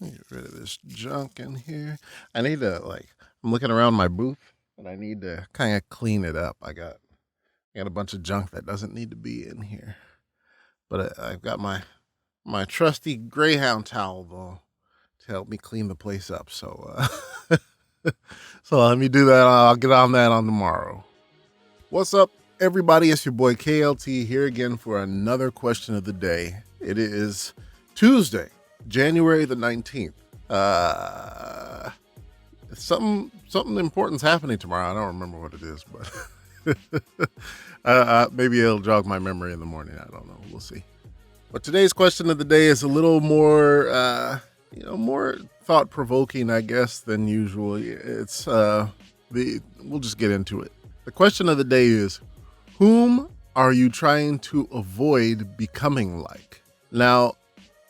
Get rid of this junk in here. I need to I'm looking around my booth and I need to kind of clean it up. I got a bunch of junk that doesn't need to be in here. But I've got my trusty Greyhound towel though to help me clean the place up. So let me do that. I'll get on that on tomorrow. What's up, everybody? It's your boy KLT here again for another question of the day. It is Tuesday, January the 19th. Something important's happening tomorrow. I don't remember what it is, but maybe it'll jog my memory in the morning. I don't know. We'll see. But today's question of the day is a little more, more thought-provoking, I guess, than usual. We'll just get into it. The question of the day is, whom are you trying to avoid becoming like? Now,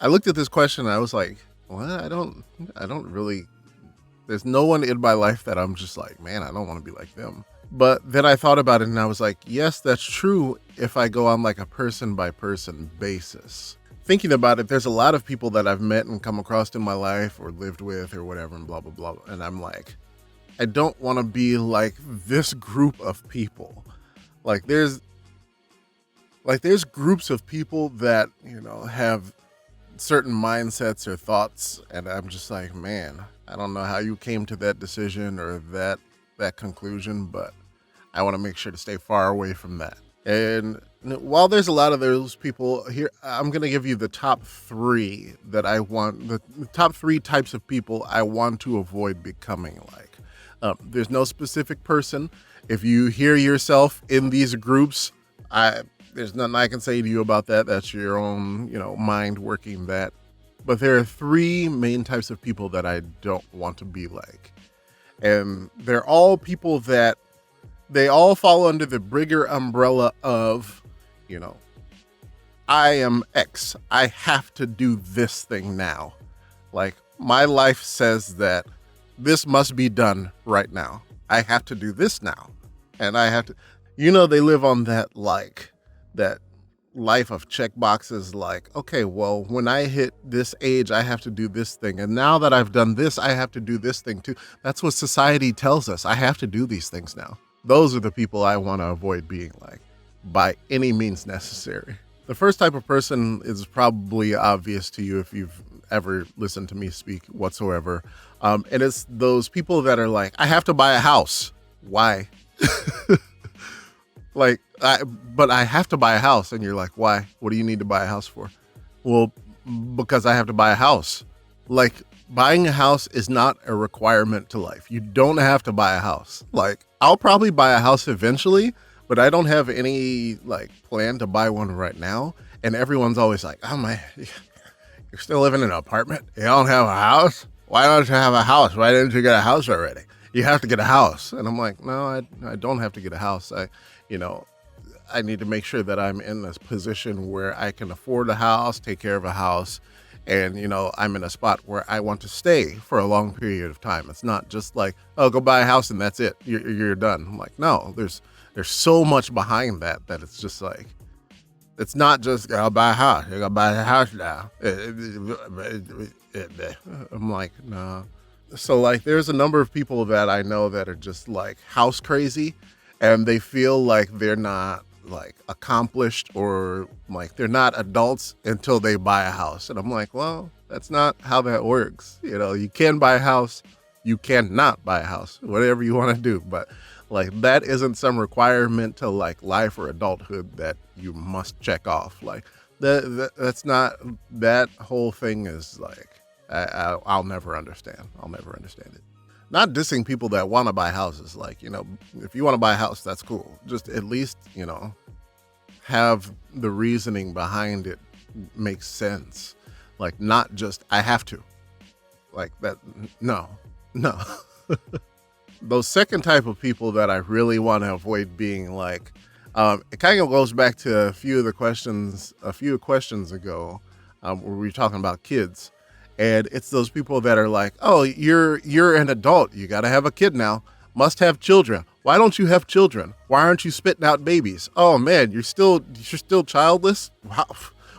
I looked at this question and I was like, well, I don't really, there's no one in my life that I'm just like, man, I don't want to be like them. But then I thought about it and I was like, yes, that's true if I go on like a person by person basis. Thinking about it, there's a lot of people that I've met and come across in my life or lived with or whatever and blah, blah, blah. And I'm like, I don't want to be like this group of people. Like there's groups of people that, have certain mindsets or thoughts. And I'm just like, man, I don't know how you came to that decision or that conclusion, but I want to make sure to stay far away from that. And while there's a lot of those people here, I'm going to give you the top three that I want, the top three types of people I want to avoid becoming like. There's no specific person. If you hear yourself in these groups, there's nothing I can say to you about that. That's your own, mind working that. But there are three main types of people that I don't want to be like. And they're all people that they all fall under the bigger umbrella of, I am X. I have to do this thing now. Like my life says that this must be done right now. I have to do this now. And I have to, they live on that life of check boxes like, okay, well, when I hit this age, I have to do this thing. And now that I've done this, I have to do this thing too. That's what society tells us. I have to do these things now. Those are the people I want to avoid being like by any means necessary. The first type of person is probably obvious to you if you've ever listened to me speak whatsoever. And it's those people that are like, I have to buy a house. Why? But I have to buy a house. And you're like, why? What do you need to buy a house for? Well, because I have to buy a house. Like buying a house is not a requirement to life. You don't have to buy a house. Like I'll probably buy a house eventually, but I don't have any plan to buy one right now. And everyone's always like, oh my, you're still living in an apartment? You don't have a house? Why don't you have a house? Why didn't you get a house already? You have to get a house. And I'm like, no, I don't have to get a house. I need to make sure that I'm in this position where I can afford a house, take care of a house. And, I'm in a spot where I want to stay for a long period of time. It's not just like, oh, go buy a house and that's it. You're done. I'm like, no, there's so much behind that it's just like, it's not just, I'll buy a house. You gotta buy a house now. I'm like, no. So there's a number of people that I know that are just like house crazy and they feel like they're not accomplished or they're not adults until they buy a house. And I'm like, well, that's not how that works. You can buy a house, you cannot buy a house, whatever you want to do. But that isn't some requirement to life or adulthood that you must check off. That's not, that whole thing is I'll never understand. I'll never understand it. Not dissing people that want to buy houses. If you want to buy a house, that's cool. Just at least, have the reasoning behind it make sense. Not just, I have to. That, no. Those second type of people that I really want to avoid being it kind of goes back to a few questions ago, where we were talking about kids. And it's those people that are like, oh, you're an adult. You got to have a kid now. Must have children. Why don't you have children? Why aren't you spitting out babies? Oh man, you're still childless. Wow.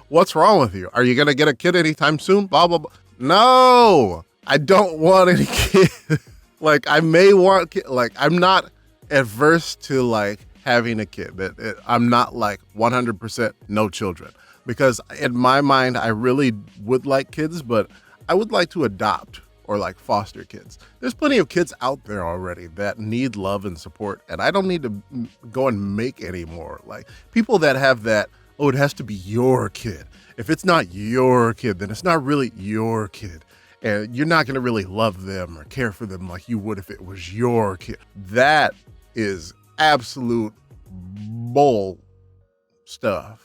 What's wrong with you? Are you going to get a kid anytime soon? Blah, blah, blah. No, I don't want any kids. Like I may want like I'm not adverse to like having a kid. I'm not like 100% no children because in my mind I really would like kids, but I would like to adopt or like foster kids. There's plenty of kids out there already that need love and support, and I don't need to go and make any more. Like people that have that, oh, it has to be your kid. If it's not your kid, then it's not really your kid. And you're not going to really love them or care for them like you would if it was your kid. That is absolute bull stuff.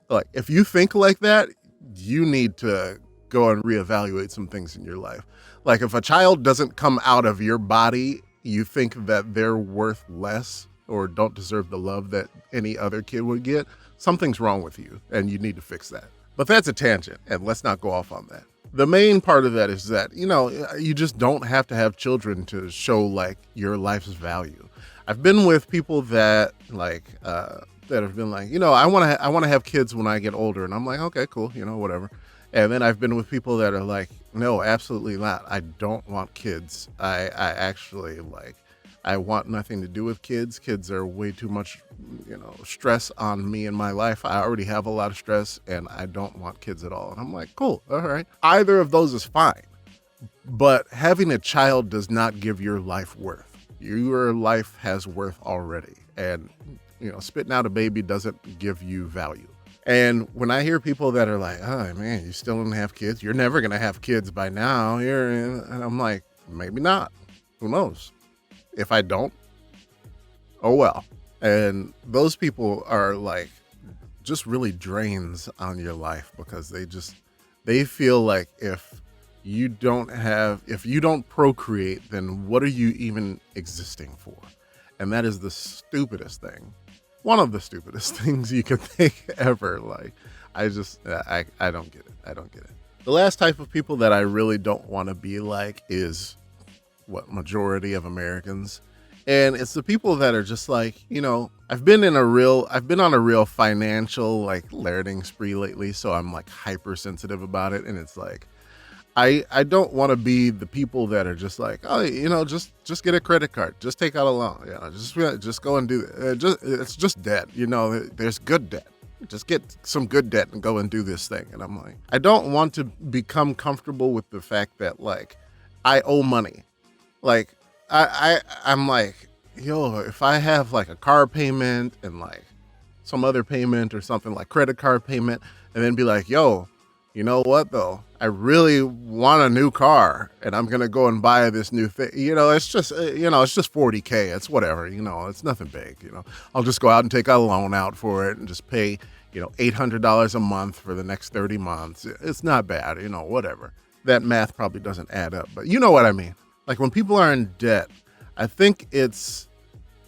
Like, if you think like that, you need to go and reevaluate some things in your life. Like, if a child doesn't come out of your body, you think that they're worth less or don't deserve the love that any other kid would get, something's wrong with you, and you need to fix that. But that's a tangent, and let's not go off on that. The main part of that is that, you just don't have to have children to show like your life's value. I've been with people that that have been like, I want to have kids when I get older. And I'm like, okay, cool. Whatever. And then I've been with people that are like, no, absolutely not. I don't want kids. I actually I want nothing to do with kids. Kids are way too much, stress on me in my life. I already have a lot of stress and I don't want kids at all. And I'm like, cool. All right. Either of those is fine. But having a child does not give your life worth. Your life has worth already. And, spitting out a baby doesn't give you value. And when I hear people that are like, oh man, you still don't have kids. You're never going to have kids by now. And I'm like, maybe not. Who knows? If I don't, oh well. And those people are like just really drains on your life because they feel like if you don't procreate, then what are you even existing for? And that is the stupidest thing. One of the stupidest things you could think ever. Like, I don't get it. I don't get it. The last type of people that I really don't want to be like is what majority of Americans. And it's the people that are just like, I've been on a real financial like larding spree lately. So I'm like hypersensitive about it. And it's like, I don't want to be the people that are just like, oh, just get a credit card, just take out a loan, just go and do it. It's just debt. There's good debt. Just get some good debt and go and do this thing. And I'm like, I don't want to become comfortable with the fact that like I owe money. Like I'm like, if I have like a car payment and like some other payment or something like credit card payment, and then be like, you know what though? I really want a new car and I'm going to go and buy this new thing. It's just $40K. It's whatever, it's nothing big, I'll just go out and take a loan out for it and just pay, $800 a month for the next 30 months. It's not bad, whatever. That math probably doesn't add up, but you know what I mean? Like when people are in debt, I think it's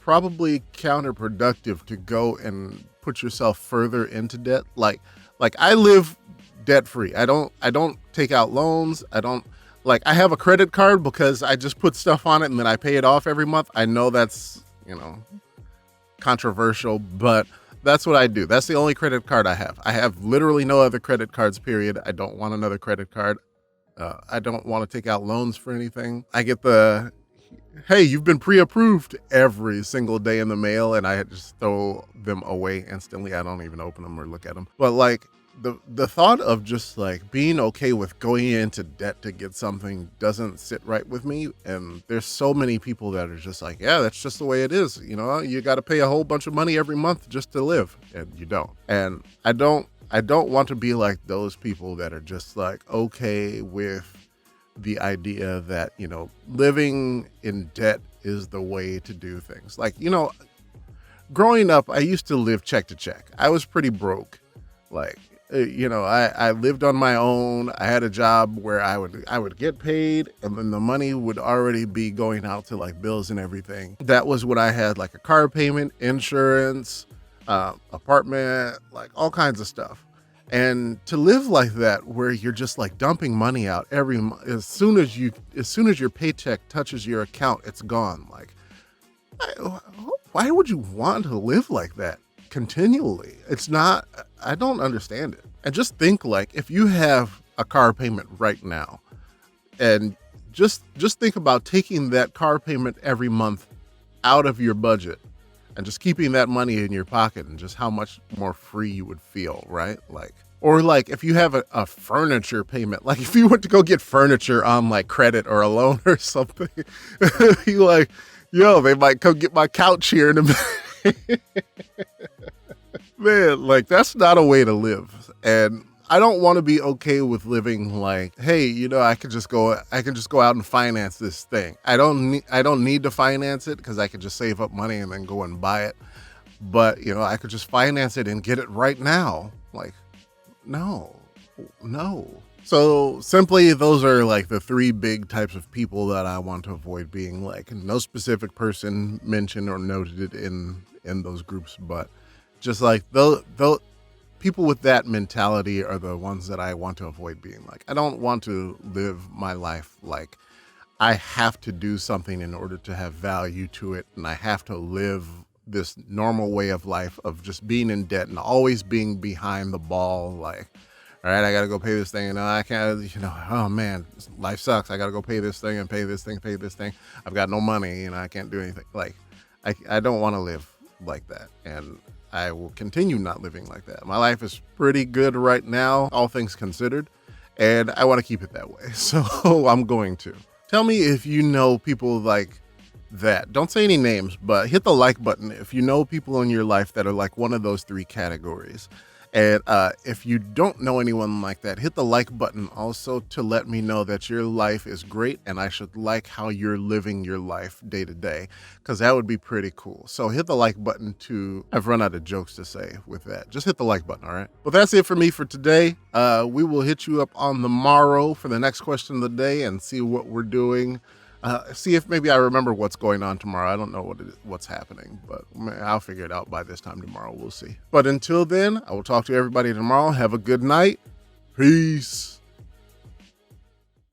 probably counterproductive to go and put yourself further into debt. Like I live debt free. I don't take out loans. I have a credit card because I just put stuff on it and then I pay it off every month. I know that's, controversial, but that's what I do. That's the only credit card I have. I have literally no other credit cards, period. I don't want another credit card. I don't want to take out loans for anything. I get hey, you've been pre-approved every single day in the mail, and I just throw them away instantly. I don't even open them or look at them. But like the thought of just like being okay with going into debt to get something doesn't sit right with me. And there's so many people that are just like, yeah, that's just the way it is. You got to pay a whole bunch of money every month just to live, and you don't. And I don't want to be like those people that are just like okay with the idea that, living in debt is the way to do things. Like, growing up, I used to live check to check. I was pretty broke. Like, I lived on my own. I had a job where I would get paid and then the money would already be going out to like bills and everything. That was when I had like a car payment, insurance, apartment, like all kinds of stuff. And to live like that, where you're just like dumping money out every month, as soon as your paycheck touches your account, it's gone. Like, why would you want to live like that continually? I don't understand it. And just think like, if you have a car payment right now, And just think about taking that car payment every month out of your budget and just keeping that money in your pocket, and just how much more free you would feel, right? Like, or like if you have a furniture payment, like if you went to go get furniture on like credit or a loan or something, you like, yo, they might come get my couch here in a minute. Man, like that's not a way to live. And I don't want to be okay with living like, hey, I can just go out and finance this thing. I don't need to finance it because I can just save up money and then go and buy it. But, I could just finance it and get it right now. Like, no. So simply, those are like the three big types of people that I want to avoid being like. No specific person mentioned or noted in those groups, but just like those people with that mentality are the ones that I want to avoid being like. I don't want to live my life like I have to do something in order to have value to it, and I have to live this normal way of life of just being in debt and always being behind the ball. Like, all right, I got to go pay this thing. And I can't, oh man, life sucks. I got to go pay this thing and pay this thing. I've got no money and I can't do anything. Like, I don't want to live like that. And I will continue not living like that. My life is pretty good right now, all things considered, and I want to keep it that way. So I'm going to. Tell me if you know people like that. Don't say any names, but hit the like button if you know people in your life that are like one of those three categories. And if you don't know anyone like that, hit the like button also to let me know that your life is great and I should like how you're living your life day to day, because that would be pretty cool. So hit the like button to, I've run out of jokes to say with that. Just hit the like button, all right? Well, that's it for me for today. We will hit you up on the morrow for the next question of the day and see what we're doing. See if maybe I remember what's going on tomorrow. I don't know what's happening, but I'll figure it out by this time tomorrow. We'll see. But until then, I will talk to everybody tomorrow. Have a good night. Peace.